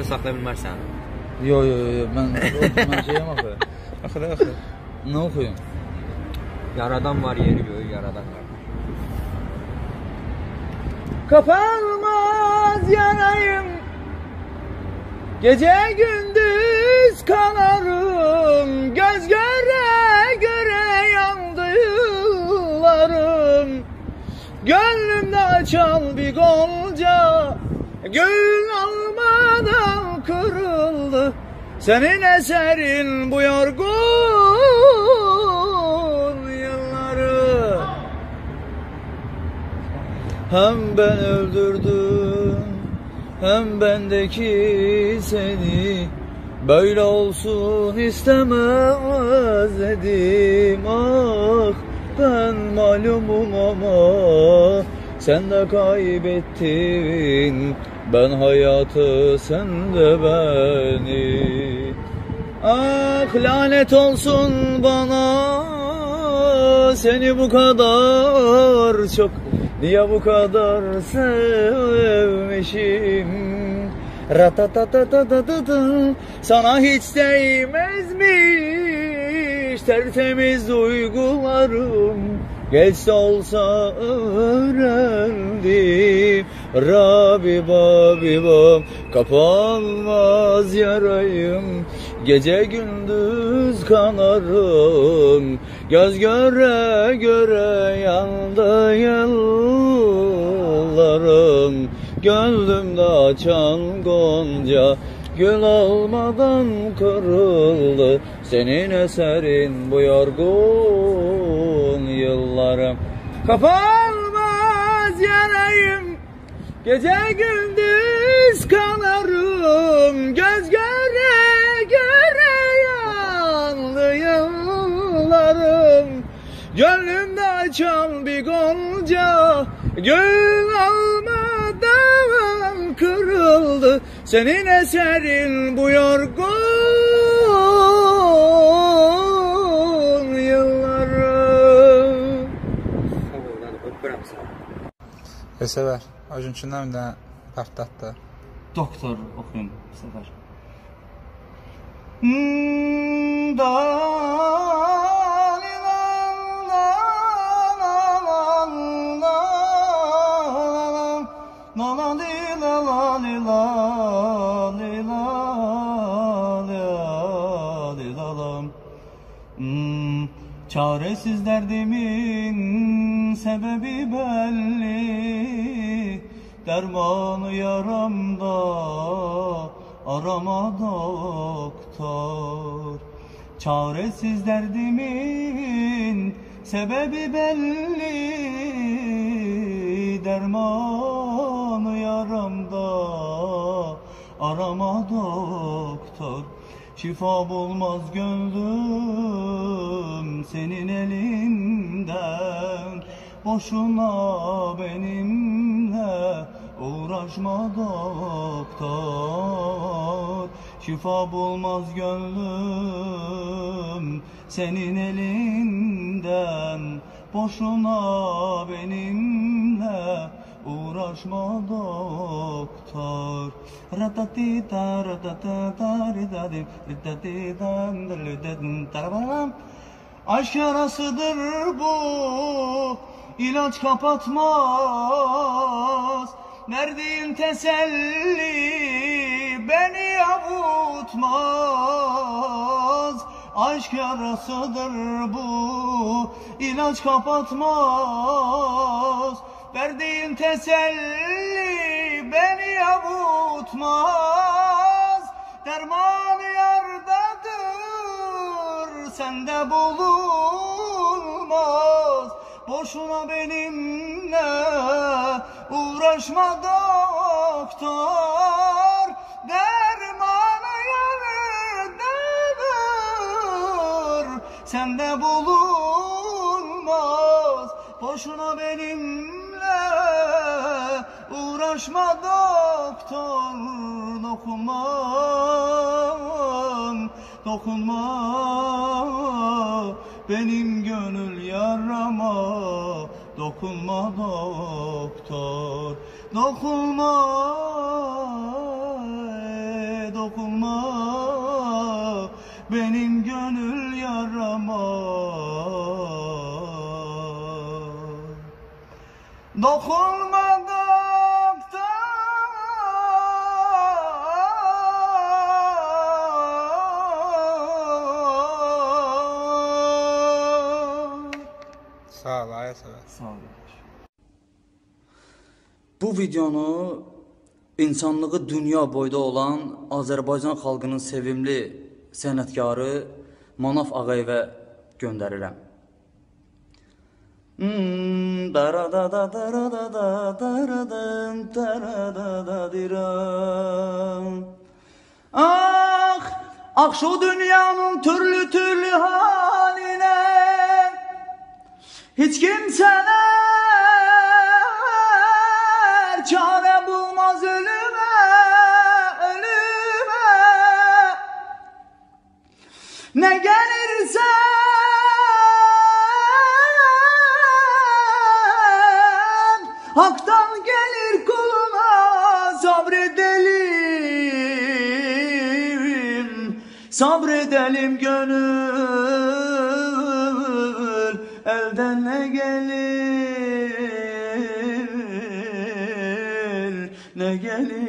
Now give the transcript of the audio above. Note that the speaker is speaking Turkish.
saxlaya bilmərsən. Yo, mən şeyəm axı. Axı. Nə oxuyum? Yaradan var, yeri göğü yaradan var. Kapanmaz yarayım, gece gündüz kanarım, göz göre göre yandı yıllarım. Gönlümde açan bir gonca, gül almadan kırıldı. Senin eserin bu yorgun yılları. Hem ben öldürdüm, hem bendeki seni. Böyle olsun istemez dedim. Ah, ben malumum ama sen de kaybettin. Ben hayatı, sen de beni. Ah, lanet olsun bana, seni bu kadar çok, niye bu kadar sevmişim. Ratatatatatatatı, sana hiç değmezmiş tertemiz duygularım. Geçse olsa öğrendim. Rabibam, kapanmaz yarayım. Gece gündüz kanarım. Göz göre göre yandı yıllarım. Gönlümde açan gonca, gül almadan kırıldı. Senin eserin bu yorgun yıllarım. Kapanmaz yarayım, gece gündüz kanarım. Göz göre göre yandı yıllarım. Gönlümde açan bir gonca, gül almadan kırıldı. Senin eserin bu yorgun yıllarım. Sever. Acunçundan bir dənə partlatdı. Doktor oxuyun bu sefer. Çaresiz derdimin sebebi belli, dermanı yaramda arama doktor. Çaresiz derdimin sebebi belli, dermanı yaramda arama doktor. Şifa bulmaz gönlüm senin elinden. Boşuna benimle uğraşma doktor. Şifa bulmaz gönlüm senin elinden. Boşuna benimle uğraşma doktor. Ratatita ratatata ridadim ridatidan dalüdedin tarabam. Aşk yarasıdır bu, ilaç kapatmaz. Verdiğin teselli beni avutmaz. Aşk yarasıdır bu, ilaç kapatmaz. Verdiğin teselli beni avutmaz. Derman yardadır, sende bulunmaz. Boşuna benimle uğraşma doktor. Dermanı yardadır, sende bulunmaz. Boşuna benimle uğraşma doktor. Dokunma benim gönül yarama. Dokunma doktor, dokunma. dokunma benim gönül yarama. Dokunmadıkça Sağ ol, ay Əsəbər. Sağ ol. Bu videonu insanlığı dünya boyda olan Azərbaycan xalqının sevimli sənətkarı Manaf Ağayevə göndərirəm. Ah, ah şu dünyanın türlü türlü haline hiç kimseler çare bulmaz ölüme, ölüme. Ne gelirse haktan gelir kuluna, sabredelim, sabredelim gönül, elden ne gelir, ne gelir.